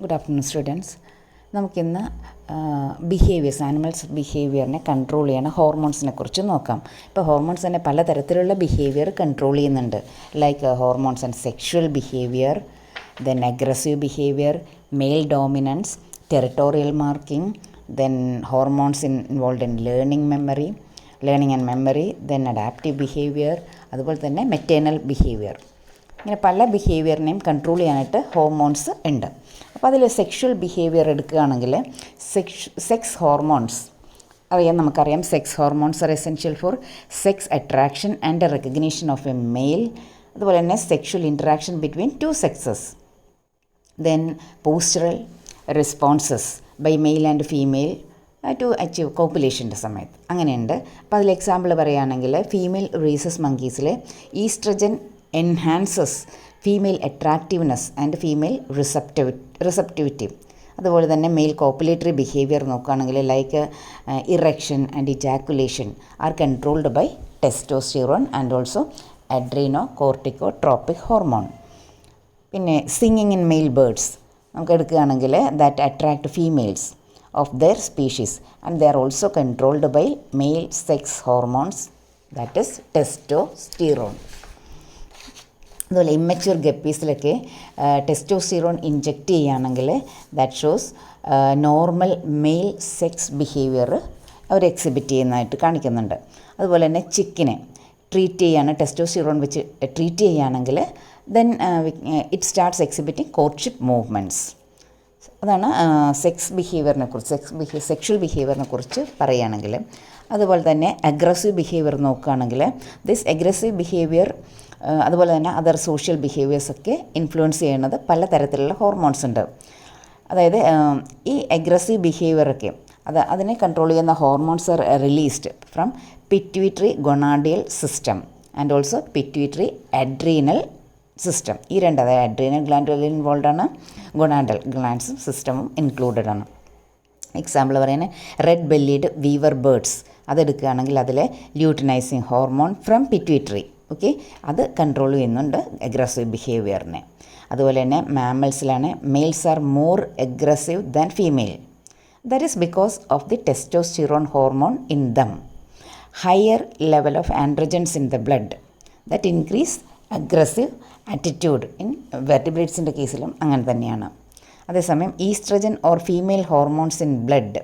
Good afternoon students. നമുക്കിന്ന് behaviours, animals ബിഹേവിയറിനെ control ചെയ്യണ ഹോർമോൺസിനെ കുറിച്ച് നോക്കാം. ഇപ്പോൾ ഹോർമോൺസ് തന്നെ പലതരത്തിലുള്ള ബിഹേവിയർ കൺട്രോൾ ചെയ്യുന്നുണ്ട്. Like hormones and sexual behaviour, then aggressive behaviour, male dominance, territorial marking, then hormones involve in learning and memory, then adaptive behaviour, അതുപോലെ തന്നെ മെറ്റേണൽ ബിഹേവിയർ. ഇങ്ങനെ പല ബിഹേവിയറിനെയും കൺട്രോൾ ചെയ്യാനായിട്ട് ഹോർമോൺസ് ഉണ്ട്. അപ്പോൾ അതിൽ സെക്ഷുവൽ ബിഹേവിയർ എടുക്കുകയാണെങ്കിൽ സെക്സ് ഹോർമോൺസ് നമുക്കറിയാം. Sex hormones are essential for sex attraction and recognition of a male. അതുപോലെ തന്നെ sexual interaction between two sexes. Then postural responses by male and female to achieve കോപ്പുലേഷൻ്റെ സമയത്ത് അങ്ങനെയുണ്ട്. അപ്പോൾ അതിൽ എക്സാമ്പിൾ പറയുകയാണെങ്കിൽ ഫീമെയിൽ റീസസ് മങ്കീസിൽ oestrogen enhances female attractiveness and female receptivity. അതുപോലെ തന്നെ മെയിൽ കോപ്പുലേറ്ററി ബിഹേവിയർ നോക്കുകയാണെങ്കിൽ like erection and ejaculation are controlled by testosterone and also Adreno corticotropic hormone. പിന്നെ സിംഗിങ് ഇൻ മെയിൽ ബേർഡ്സ് നമുക്ക് എടുക്കുകയാണെങ്കിൽ that attract females of their species and they are also controlled by male sex hormones, that is testosterone. അതുപോലെ immature ഗപ്പീസിലൊക്കെ testosterone inject ചെയ്യുകയാണെങ്കിൽ that shows normal male sex behaviour അവർ exhibit ചെയ്യുന്നതായിട്ട് കാണിക്കുന്നുണ്ട്. അതുപോലെ തന്നെ ചിക്കിനെ ട്രീറ്റ് ചെയ്യുകയാണ്, ടെസ്റ്റോസ്റ്റിറോൺ വെച്ച് ട്രീറ്റ് ചെയ്യുകയാണെങ്കിൽ then it starts exhibiting courtship movements. അതാണ് സെക്ഷുവൽ ബിഹേവിയറിനെ കുറിച്ച് പറയുകയാണെങ്കിൽ. അതുപോലെ തന്നെ അഗ്രസീവ് ബിഹേവിയർ നോക്കുകയാണെങ്കിൽ ദിസ് അഗ്രസീവ് ബിഹേവിയർ അതുപോലെ തന്നെ അതർ സോഷ്യൽ ബിഹേവിയേഴ്സൊക്കെ ഇൻഫ്ലുവൻസ് ചെയ്യുന്നത് പലതരത്തിലുള്ള ഹോർമോൺസ് ഉണ്ട്. അതായത് ഈ അഗ്രസീവ് ബിഹേവിയറൊക്കെ അതിനെ കൺട്രോൾ ചെയ്യുന്ന hormones are released from pituitary gonadal system and also pituitary adrenal system. ഈ രണ്ട്, അതായത് അഡ്രീനൽ ഗ്ലാൻഡ് ഇൻവോൾവ് ആണ്, ഗൊണാഡൽ ഗ്ലാൻഡ്സും സിസ്റ്റമും ഇൻക്ലൂഡഡ് ആണ്. എക്സാമ്പിൾ പറയുന്നത് റെഡ് ബെല്ലീഡ് വീവർ ബേർഡ്സ് അതെടുക്കുകയാണെങ്കിൽ അതിൽ luteinising hormone from pituitary, okay, അത് കൺട്രോൾ ചെയ്യുന്നുണ്ട് അഗ്രസീവ് ബിഹേവിയറിനെ. അതുപോലെ തന്നെ മാമൽസിലാണ് males are more aggressive than female. That is because of the testosterone hormone in them. Higher level of androgens in the blood that increase aggressive attitude. In വെർട്ടിബ്രേറ്റ്സിൻ്റെ കേസിലും അങ്ങനെ തന്നെയാണ്. അതേസമയം oestrogen or female hormones in blood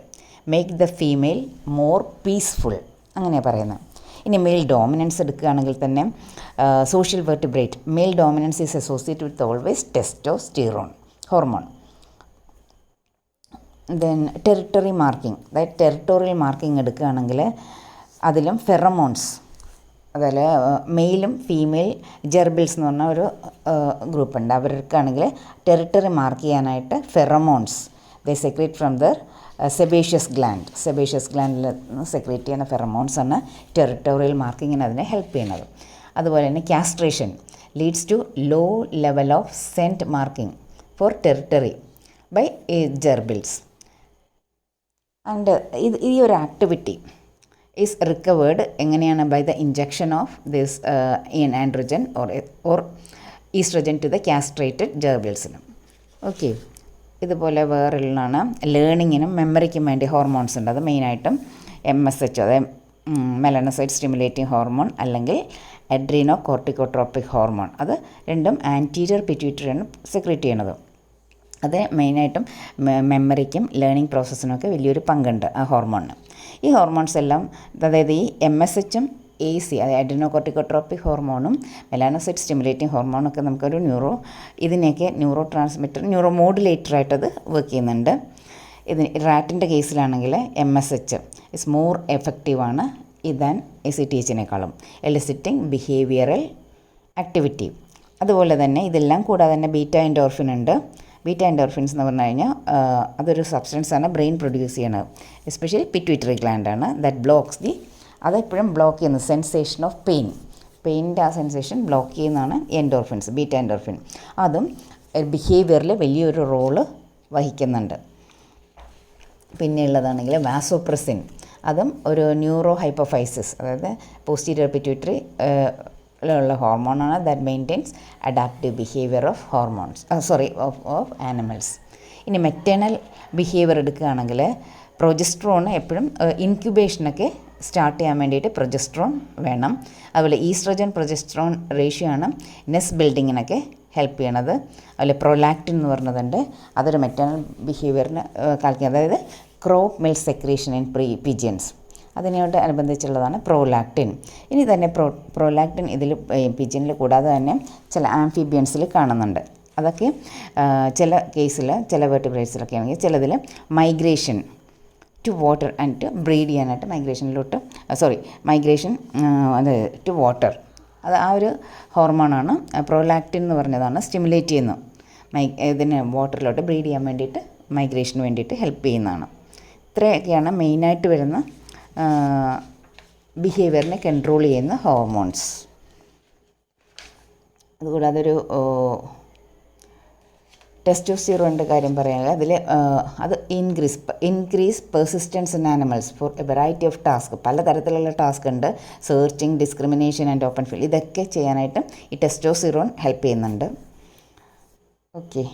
make the female more peaceful, അങ്ങനെയാണ് പറയുന്നത്. ഇനി male dominance എടുക്കുകയാണെങ്കിൽ തന്നെ social vertebrate male dominance is associated with always testosterone hormone. Then territory marking, അതായത് ടെറിട്ടോറിയൽ മാർക്കിംഗ് എടുക്കുകയാണെങ്കിൽ അതിലും ഫെറമോൺസ്, അതിൽ മെയിലും ഫീമെയിൽ ജെർബിൾസ് എന്ന് പറഞ്ഞ ഒരു ഗ്രൂപ്പുണ്ട്. അവർക്കാണെങ്കിൽ ടെറിട്ടറി മാർക്ക് ചെയ്യാനായിട്ട് pheromones they secrete from their sebaceous ഗ്ലാൻഡിൽ നിന്ന് സെക്രീറ്റ് ചെയ്യുന്ന ഫെറമോൺസാണ് ടെറിട്ടോറിയൽ മാർക്കിങ്ങിന് അതിനെ ഹെൽപ്പ് ചെയ്യുന്നത്. അതുപോലെ തന്നെ castration leads to low level of scent marking for territory by gerbils. And ഈ ഒരു ആക്ടിവിറ്റി is recovered എങ്ങനെയാണ് by the injection of this androgen or oestrogen to the castrated ജെർബിൾസിനും. ഓക്കെ, ഇതുപോലെ വേറെയാണ് ലേണിങ്ങിനും മെമ്മറിക്കും വേണ്ടി ഹോർമോൺസ് ഉണ്ട്. അത് മെയിനായിട്ടും MSH, അതായത് മെലനോസൈറ്റ് സ്റ്റിമുലേറ്റിംഗ് ഹോർമോൺ അല്ലെങ്കിൽ അഡ്രീനോ കോർട്ടിക്കോട്രോപ്പിക് ഹോർമോൺ. അത് രണ്ടും ആൻറ്റീരിയർ പിറ്റ്യൂട്ടറിയാണ് സെക്രീറ്റ് ചെയ്യണത്. അത് മെയിനായിട്ടും മെമ്മറിക്കും ലേണിംഗ് പ്രോസസ്സിനൊക്കെ വലിയൊരു പങ്കുണ്ട് ആ ഹോർമോണിന്. ഈ ഹോർമോൺസ് എല്ലാം, അതായത് ഈ MSHും AC, അതായത് അഡ്രിനോകോർട്ടിക്കോട്രോപ്പിക് ഹോർമോണും മെലാനോസൈറ്റ് സ്റ്റിമുലേറ്റിംഗ് ഹോർമോണൊക്കെ നമുക്കൊരു ഇതിനെയൊക്കെ ന്യൂറോ മോഡുലേറ്ററായിട്ടത് വർക്ക് ചെയ്യുന്നുണ്ട്. റാറ്റിൻ്റെ കേസിലാണെങ്കിൽ MSH ഇസ് മോർ എഫക്റ്റീവാണ് ദാൻ ACTHനേക്കാളും എലിസിറ്റിംഗ് ബിഹേവിയറൽ ആക്ടിവിറ്റി. അതുപോലെ തന്നെ ഇതെല്ലാം കൂടാതെ തന്നെ ബീറ്റ എൻഡോർഫിൻ ഉണ്ട്. ബീറ്റ എൻഡോർഫിൻസ് എന്ന് പറഞ്ഞു കഴിഞ്ഞാൽ അതൊരു സബ്സ്റ്റൻസാണ് ബ്രെയിൻ പ്രൊഡ്യൂസ് ചെയ്യണത്, എസ്പെഷ്യലി പിറ്റ്യൂട്ടറി ഗ്ലാൻഡാണ്. ദാറ്റ് ബ്ലോക്സ് അതെപ്പോഴും ബ്ലോക്ക് ചെയ്യുന്ന സെൻസേഷൻ ഓഫ് പെയിൻ്റെ ആ സെൻസേഷൻ ബ്ലോക്ക് ചെയ്യുന്നതാണ് എൻഡോർഫിൻസ്, ബീറ്റ എൻഡോർഫിൻ. അതും ബിഹേവിയറിൽ വലിയൊരു റോള് വഹിക്കുന്നുണ്ട്. പിന്നെ ഉള്ളതാണെങ്കിൽ വാസോപ്രസിൻ, അതും ഒരു ന്യൂറോ ഹൈപ്പോഫൈസിസ്, അതായത് പോസ്റ്റീരിയർ പിറ്റ്യൂട്ടറി ഉള്ള ഹോർമോണാണ്. That maintains adaptive behaviour of hormones of animals. ഇനി മെറ്റേണൽ ബിഹേവിയർ എടുക്കുകയാണെങ്കിൽ പ്രൊജസ്ട്രോൺ എപ്പോഴും ഇൻക്യുബേഷനൊക്കെ സ്റ്റാർട്ട് ചെയ്യാൻ വേണ്ടിയിട്ട് പ്രൊജസ്ട്രോൺ വേണം. അതുപോലെ ഈസ്ട്രജൻ പ്രൊജസ്ട്രോൺ റേഷ്യോ ആണ് നെസ് ബിൽഡിങ്ങിനൊക്കെ ഹെൽപ്പ് ചെയ്യണത്. അതുപോലെ പ്രൊലാക്റ്റിൻ എന്ന് പറഞ്ഞതുണ്ട്, അതൊരു മെറ്റേണൽ ബിഹേവിയറിന് കാണിക്കുന്നത്. അതായത് ക്രോപ്പ് മിൽക്ക് സെക്രീഷൻ ഇൻ പിജിയൻസ്, അതിനോട് അനുബന്ധിച്ചുള്ളതാണ് പ്രോലാക്റ്റിൻ. ഇനി തന്നെ പ്രോലാക്റ്റിൻ ഇതിൽ പിജിയനിൽ കൂടാതെ തന്നെ ചില ആംഫിബിയൻസിൽ കാണുന്നുണ്ട്. അതൊക്കെ ചില കേസിൽ ചില വെർട്ടിബ്രേറ്റ്സിലൊക്കെ ആണെങ്കിൽ ചിലതിൽ migration to water and to breed ചെയ്യാനായിട്ട് മൈഗ്രേഷൻ അത് ടു വാട്ടർ, അത് ആ ഒരു ഹോർമോണാണ് പ്രോലാക്റ്റിൻ എന്ന് പറഞ്ഞതാണ് സ്റ്റിമുലേറ്റ് ചെയ്യുന്നു. ഇതിന് വാട്ടറിലോട്ട് ബ്രീഡ് ചെയ്യാൻ വേണ്ടിയിട്ട് മൈഗ്രേഷന് വേണ്ടിയിട്ട് ഹെൽപ്പ് ചെയ്യുന്നതാണ്. ഇത്രയൊക്കെയാണ് മെയിനായിട്ട് വരുന്ന ബിഹേവിയറിനെ കൺട്രോൾ ചെയ്യുന്ന ഹോർമോൺസ്. അതുകൂടാതെ ഒരു ടെസ്റ്റോസ്റ്റിറോണിൻ്റെ കാര്യം പറയുകയാണെങ്കിൽ അതിൽ അത് increase persistence in animals for a variety of task. പലതരത്തിലുള്ള ടാസ്ക് ഉണ്ട്, searching, discrimination and open field. ഇതൊക്കെ ചെയ്യാനായിട്ട് ഈ ടെസ്റ്റോസ്റ്റിറോൺ ഹെൽപ്പ് ചെയ്യുന്നുണ്ട്. ഓക്കെ.